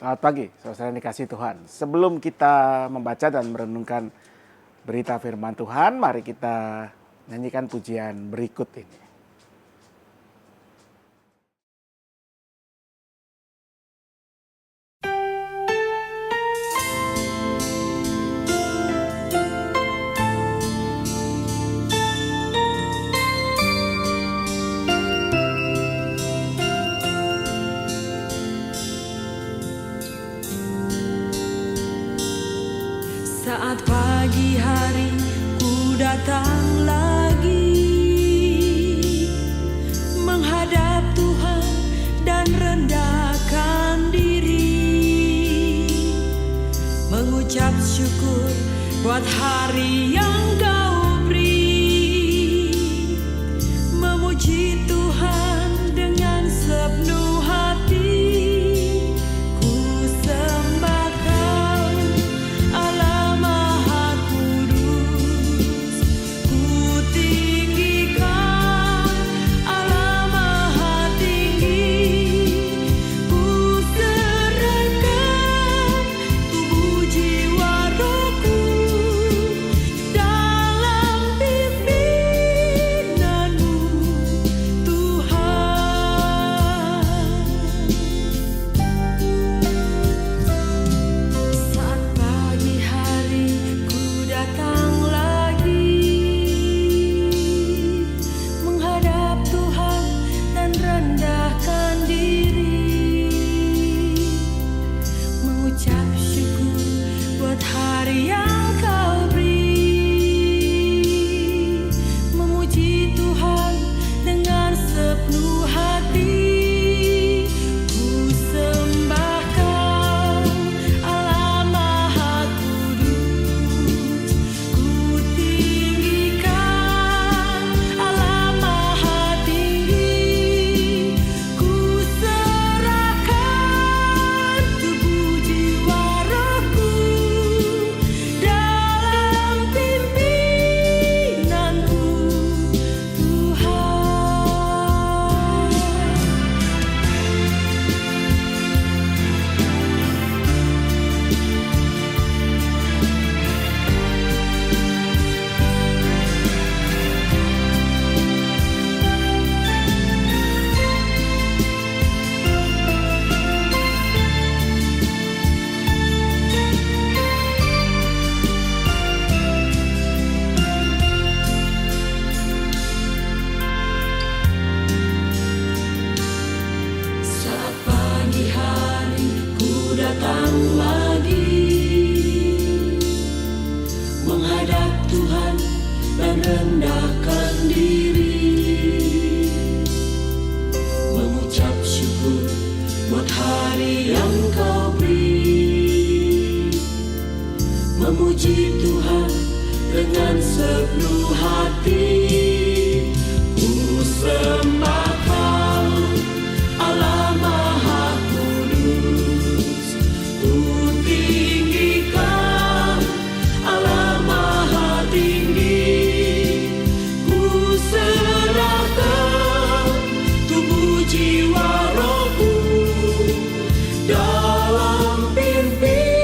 Selamat pagi, saudara yang dikasihi Tuhan. Sebelum kita membaca dan merenungkan berita firman Tuhan, mari kita nyanyikan pujian berikut ini. Saat pagi hari ku datang lagi menghadap Tuhan dan rendahkan diri, mengucap syukur buat hari yang Kau beri, memuji Tuhan dengan sepenuh hati. Memuji Tuhan dengan sepenuh hati, ku sembahkan Allah Maha Kudus, ku tinggikan Allah Maha Tinggi, ku serahkan tubuh jiwa rohku dalam pimpinanmu.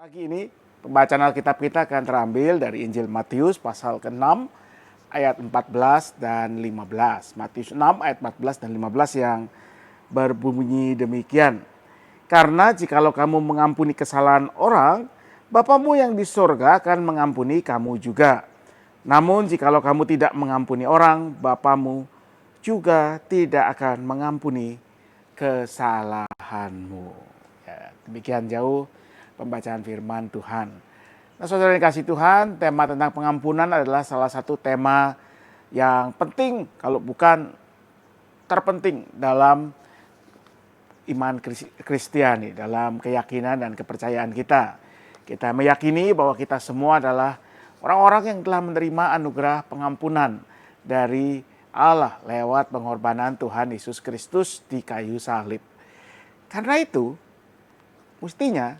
Pagi ini pembacaan Alkitab kita akan terambil dari Injil Matius pasal ke-6 ayat 14 dan 15. Matius 6 ayat 14 dan 15 yang berbunyi demikian. Karena jikalau kamu mengampuni kesalahan orang, Bapamu yang di surga akan mengampuni kamu juga. Namun jikalau kamu tidak mengampuni orang, Bapamu juga tidak akan mengampuni kesalahanmu. Ya, demikian jauh pembacaan firman Tuhan. Nah, saudara yang kasih Tuhan, tema tentang pengampunan adalah salah satu tema yang penting, kalau bukan terpenting dalam iman Kristiani, dalam keyakinan dan kepercayaan kita. Kita meyakini bahwa kita semua adalah orang-orang yang telah menerima anugerah pengampunan dari Allah lewat pengorbanan Tuhan Yesus Kristus di kayu salib. Karena itu, mestinya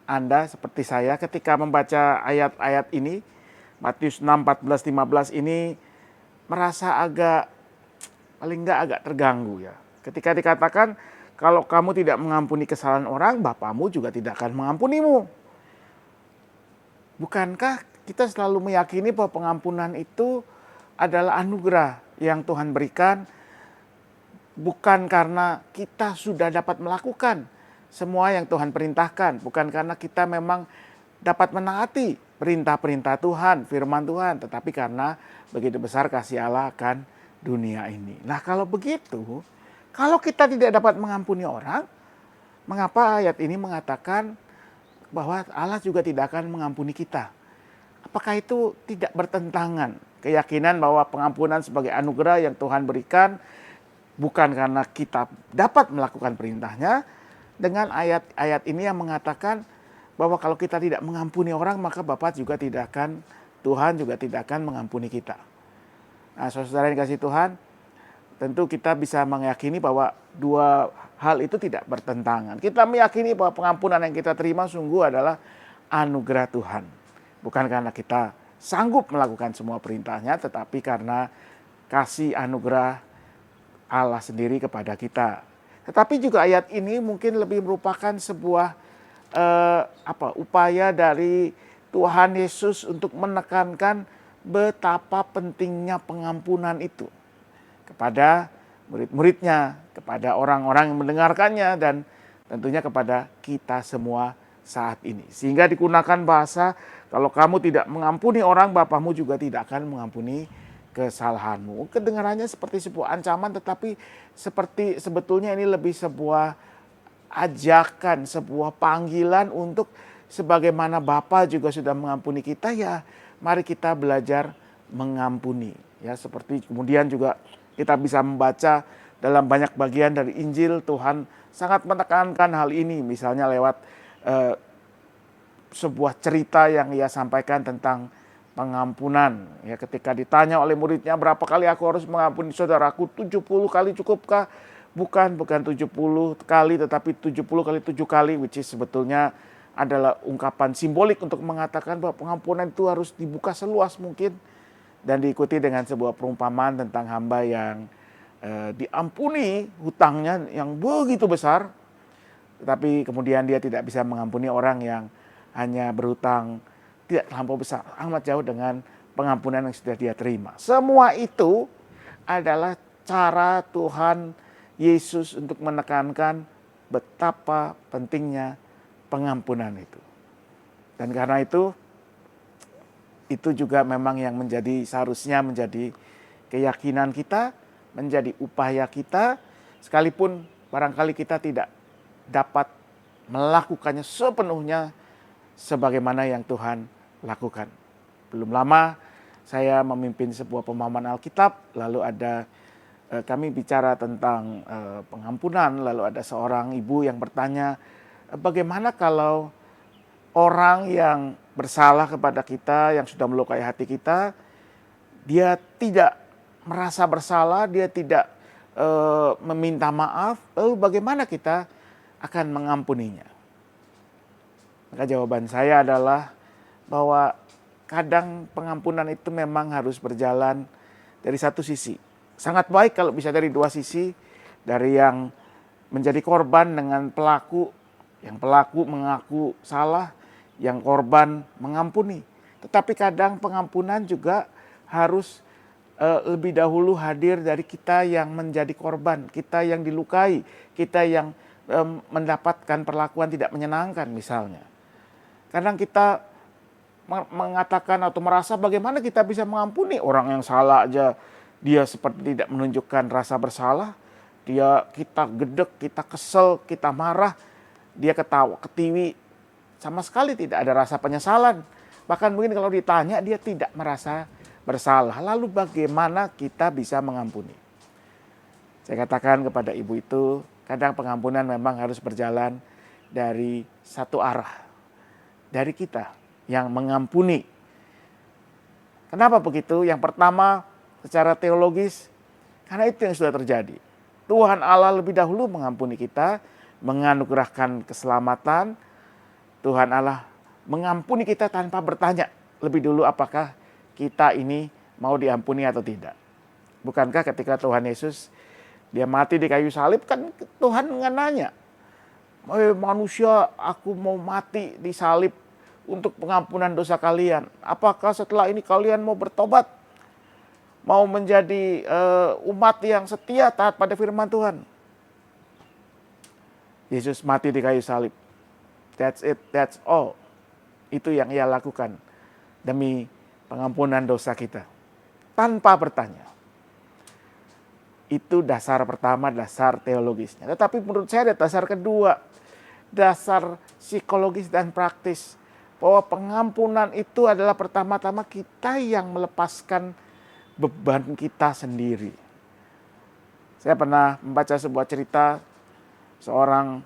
Anda seperti saya ketika membaca ayat-ayat ini, Matius 6, 14, 15 ini merasa paling enggak agak terganggu ya. Ketika dikatakan kalau kamu tidak mengampuni kesalahan orang, Bapamu juga tidak akan mengampunimu. Bukankah kita selalu meyakini bahwa pengampunan itu adalah anugerah yang Tuhan berikan, bukan karena kita sudah dapat melakukan semua yang Tuhan perintahkan, bukan karena kita memang dapat menaati perintah-perintah Tuhan, firman Tuhan, tetapi karena begitu besar kasih Allah akan dunia ini. Nah, kalau begitu, kalau kita tidak dapat mengampuni orang, mengapa ayat ini mengatakan bahwa Allah juga tidak akan mengampuni kita? Apakah itu tidak bertentangan keyakinan bahwa pengampunan sebagai anugerah yang Tuhan berikan bukan karena kita dapat melakukan perintahnya, dengan ayat-ayat ini yang mengatakan bahwa kalau kita tidak mengampuni orang, maka Tuhan juga tidak akan mengampuni kita. Nah, saudara yang kasih Tuhan, tentu kita bisa meyakini bahwa dua hal itu tidak bertentangan. Kita meyakini bahwa pengampunan yang kita terima sungguh adalah anugerah Tuhan. Bukan karena kita sanggup melakukan semua perintahnya, tetapi karena kasih anugerah Allah sendiri kepada kita. Tetapi juga ayat ini mungkin lebih merupakan sebuah upaya dari Tuhan Yesus untuk menekankan betapa pentingnya pengampunan itu kepada murid-muridnya, kepada orang-orang yang mendengarkannya, dan tentunya kepada kita semua saat ini. Sehingga digunakan bahasa, kalau kamu tidak mengampuni orang, Bapamu juga tidak akan mengampuni kesalahanmu. Kedengarannya seperti sebuah ancaman, tetapi sebetulnya ini lebih sebuah ajakan, sebuah panggilan untuk sebagaimana Bapa juga sudah mengampuni kita, ya mari kita belajar mengampuni. Ya, seperti kemudian juga kita bisa membaca dalam banyak bagian dari Injil, Tuhan sangat menekankan hal ini. Misalnya lewat sebuah cerita yang ia sampaikan tentang pengampunan. Ya, ketika ditanya oleh muridnya, berapa kali aku harus mengampuni saudaraku? 70 kali cukupkah? Bukan 70 kali, tetapi 70 kali 7 kali, which is sebetulnya adalah ungkapan simbolik untuk mengatakan bahwa pengampunan itu harus dibuka seluas mungkin. Dan diikuti dengan sebuah perumpamaan tentang hamba yang diampuni hutangnya yang begitu besar, tetapi kemudian dia tidak bisa mengampuni orang yang hanya berhutang tidak terlampau besar, amat jauh dengan pengampunan yang sudah dia terima. Semua itu adalah cara Tuhan Yesus untuk menekankan betapa pentingnya pengampunan itu. Dan karena itu juga memang yang seharusnya menjadi keyakinan kita, menjadi upaya kita, sekalipun barangkali kita tidak dapat melakukannya sepenuhnya sebagaimana yang Tuhan lakukan. Belum lama saya memimpin sebuah pemahaman Alkitab, lalu kami bicara tentang pengampunan, lalu ada seorang ibu yang bertanya, bagaimana kalau orang yang bersalah kepada kita, yang sudah melukai hati kita, dia tidak merasa bersalah, dia tidak meminta maaf, lalu bagaimana kita akan mengampuninya? Maka jawaban saya adalah bahwa kadang pengampunan itu memang harus berjalan dari satu sisi. Sangat baik kalau bisa dari dua sisi, dari yang menjadi korban dengan pelaku, yang pelaku mengaku salah, yang korban mengampuni. Tetapi kadang pengampunan juga harus lebih dahulu hadir dari kita yang menjadi korban, kita yang dilukai, kita yang mendapatkan perlakuan tidak menyenangkan misalnya. Kadang kita mengatakan atau merasa bagaimana kita bisa mengampuni orang yang salah aja. Dia seperti tidak menunjukkan rasa bersalah. Kita gedek, kita kesel, kita marah. Dia ketawa, ketiwi. Sama sekali tidak ada rasa penyesalan. Bahkan mungkin kalau ditanya dia tidak merasa bersalah. Lalu bagaimana kita bisa mengampuni? Saya katakan kepada ibu itu, kadang pengampunan memang harus berjalan dari satu arah. Dari kita yang mengampuni. Kenapa begitu? Yang pertama secara teologis, karena itu yang sudah terjadi. Tuhan Allah lebih dahulu mengampuni kita, menganugerahkan keselamatan. Tuhan Allah mengampuni kita tanpa bertanya lebih dulu apakah kita ini mau diampuni atau tidak. Bukankah ketika Tuhan Yesus dia mati di kayu salib, kan Tuhan nggak nanya, manusia aku mau mati di salib untuk pengampunan dosa kalian. Apakah setelah ini kalian mau bertobat? Mau menjadi umat yang setia taat pada firman Tuhan? Yesus mati di kayu salib. That's it, that's all. Itu yang ia lakukan demi pengampunan dosa kita. Tanpa bertanya. Itu dasar pertama, dasar teologisnya. Tetapi menurut saya ada dasar kedua. Dasar psikologis dan praktis. Bahwa pengampunan itu adalah pertama-tama kita yang melepaskan beban kita sendiri. Saya pernah membaca sebuah cerita seorang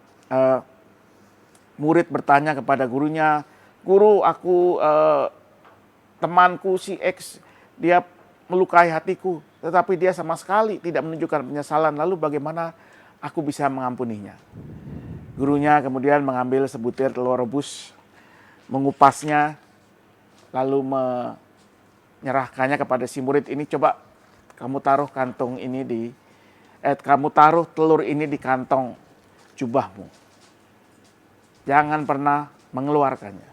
murid bertanya kepada gurunya, "Guru, temanku si X, dia melukai hatiku, tetapi dia sama sekali tidak menunjukkan penyesalan. Lalu bagaimana aku bisa mengampuninya?" Gurunya kemudian mengambil sebutir telur rebus, mengupasnya, lalu menyerahkannya kepada si murid ini. "Coba kamu taruh kamu taruh telur ini di kantong jubahmu. Jangan pernah mengeluarkannya.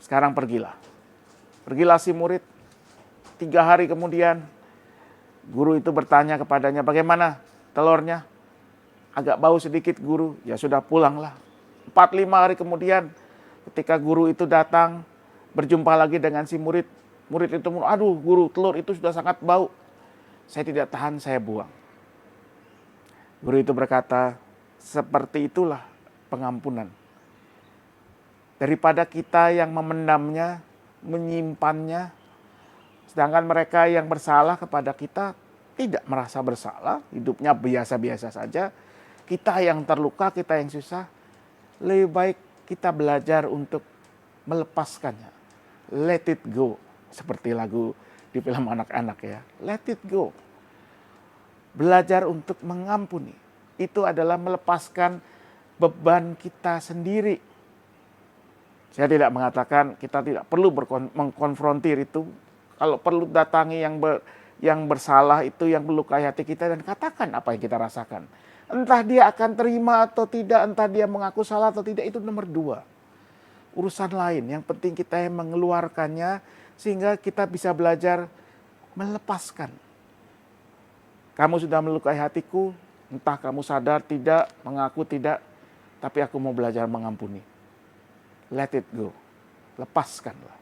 Sekarang pergilah." Pergilah si murid. 3 hari kemudian guru itu bertanya kepadanya, "Bagaimana telurnya?" "Agak bau sedikit, guru." "Ya sudah, pulanglah." 4-5 hari kemudian ketika guru itu datang, berjumpa lagi dengan si murid. Murid itu, "Aduh guru, telur itu sudah sangat bau. Saya tidak tahan, saya buang." Guru itu berkata, seperti itulah pengampunan. Daripada kita yang memendamnya, menyimpannya, sedangkan mereka yang bersalah kepada kita tidak merasa bersalah, hidupnya biasa-biasa saja. Kita yang terluka, kita yang susah, lebih baik kita belajar untuk melepaskannya. Let it go. Seperti lagu di film anak-anak ya. Let it go. Belajar untuk mengampuni. Itu adalah melepaskan beban kita sendiri. Saya tidak mengatakan kita tidak perlu mengkonfrontir itu. Kalau perlu datangi yang bersalah itu, yang melukai hati kita, dan katakan apa yang kita rasakan. Entah dia akan terima atau tidak, entah dia mengaku salah atau tidak, itu nomor 2. Urusan lain, yang penting kita yang mengeluarkannya sehingga kita bisa belajar melepaskan. Kamu sudah melukai hatiku, entah kamu sadar tidak, mengaku tidak, tapi aku mau belajar mengampuni. Let it go. Lepaskanlah.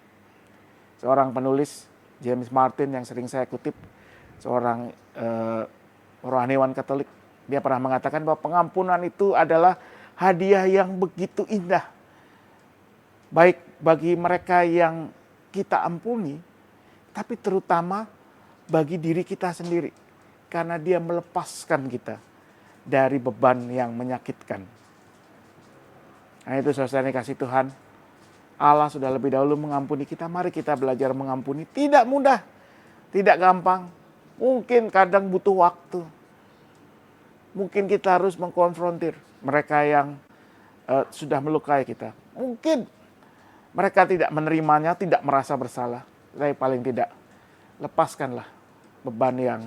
Seorang penulis, James Martin, yang sering saya kutip, seorang rohaniwan Katolik, dia pernah mengatakan bahwa pengampunan itu adalah hadiah yang begitu indah. Baik bagi mereka yang kita ampuni, tapi terutama bagi diri kita sendiri. Karena dia melepaskan kita dari beban yang menyakitkan. Nah itu saudara kasih Tuhan, Allah sudah lebih dahulu mengampuni kita. Mari kita belajar mengampuni. Tidak mudah, tidak gampang. Mungkin kadang butuh waktu. Mungkin kita harus mengkonfrontir mereka yang sudah melukai kita. Mungkin mereka tidak menerimanya, tidak merasa bersalah. Tapi paling tidak, lepaskanlah beban yang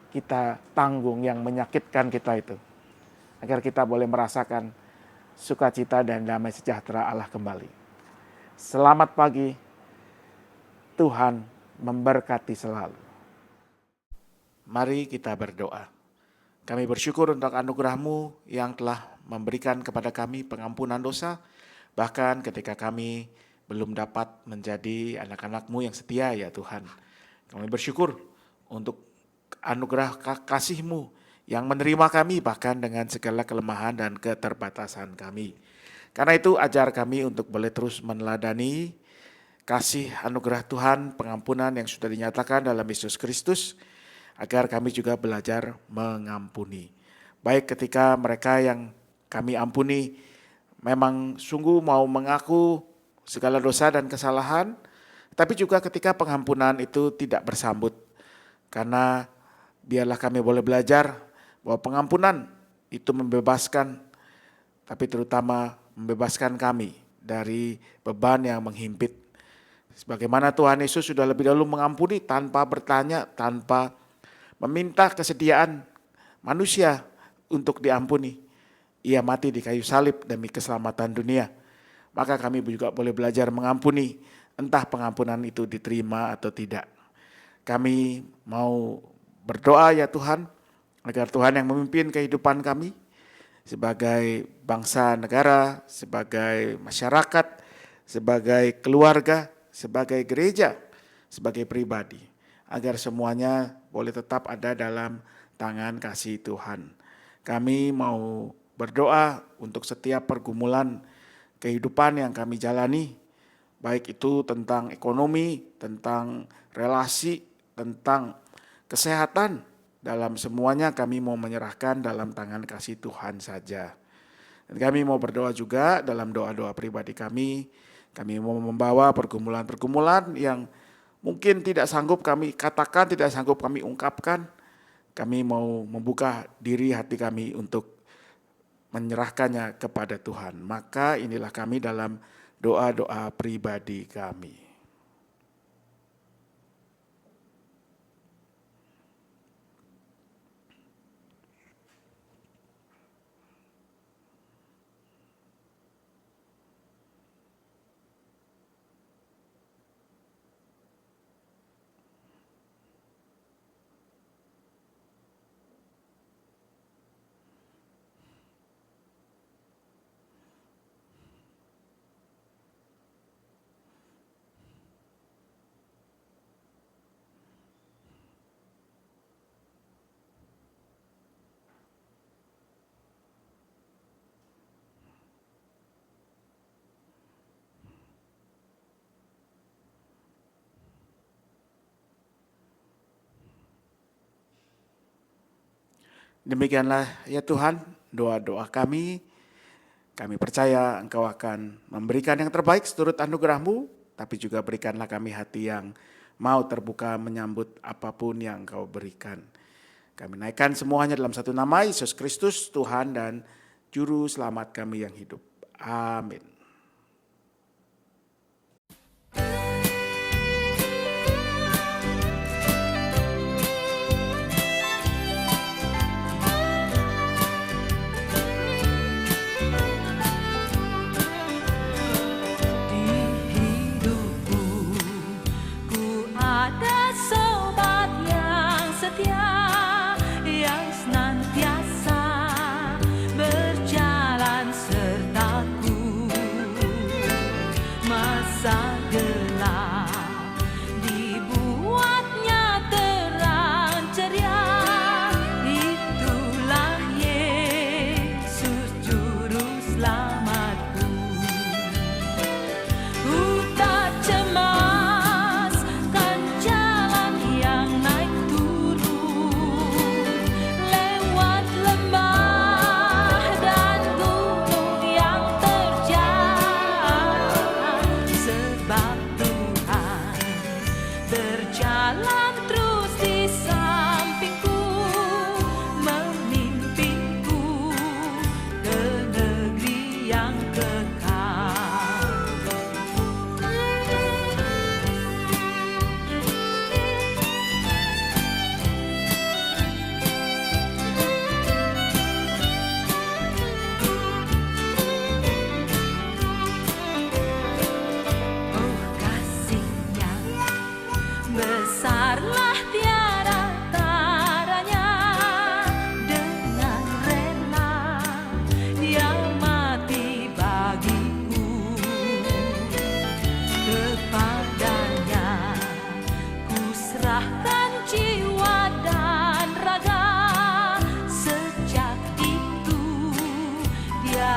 kita tanggung, yang menyakitkan kita itu. Agar kita boleh merasakan sukacita dan damai sejahtera Allah kembali. Selamat pagi, Tuhan memberkati selalu. Mari kita berdoa. Kami bersyukur untuk anugerah-Mu yang telah memberikan kepada kami pengampunan dosa, Bahkan ketika kami belum dapat menjadi anak-anak-Mu yang setia ya Tuhan. Kami bersyukur untuk anugerah kasih-Mu yang menerima kami bahkan dengan segala kelemahan dan keterbatasan kami. Karena itu ajar kami untuk boleh terus meneladani kasih anugerah Tuhan, pengampunan yang sudah dinyatakan dalam Yesus Kristus, agar kami juga belajar mengampuni. Baik ketika mereka yang kami ampuni memang sungguh mau mengaku segala dosa dan kesalahan, tapi juga ketika pengampunan itu tidak bersambut. Karena biarlah kami boleh belajar bahwa pengampunan itu membebaskan, tapi terutama membebaskan kami dari beban yang menghimpit. Sebagaimana Tuhan Yesus sudah lebih dahulu mengampuni tanpa bertanya, tanpa meminta kesediaan manusia untuk diampuni. Ia mati di kayu salib demi keselamatan dunia. Maka kami juga boleh belajar mengampuni, entah pengampunan itu diterima atau tidak. Kami mau berdoa ya Tuhan, agar Tuhan yang memimpin kehidupan kami sebagai bangsa negara, sebagai masyarakat, sebagai keluarga, sebagai gereja, sebagai pribadi, agar semuanya boleh tetap ada dalam tangan kasih Tuhan. Kami mau berdoa untuk setiap pergumulan kehidupan yang kami jalani, baik itu tentang ekonomi, tentang relasi, tentang kesehatan. Dalam semuanya kami mau menyerahkan dalam tangan kasih Tuhan saja. Dan kami mau berdoa juga dalam doa-doa pribadi kami. Kami mau membawa pergumulan-pergumulan yang mungkin tidak sanggup kami katakan, tidak sanggup kami ungkapkan. Kami mau membuka diri hati kami untuk menyerahkannya kepada Tuhan. Maka inilah kami dalam doa-doa pribadi kami. Demikianlah ya Tuhan doa-doa kami. Kami percaya Engkau akan memberikan yang terbaik seturut anugerah-Mu, tapi juga berikanlah kami hati yang mau terbuka menyambut apapun yang Engkau berikan. Kami naikkan semuanya dalam satu nama, Yesus Kristus, Tuhan dan Juru Selamat kami yang hidup. Amin. Berjalan sertaku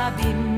bimbing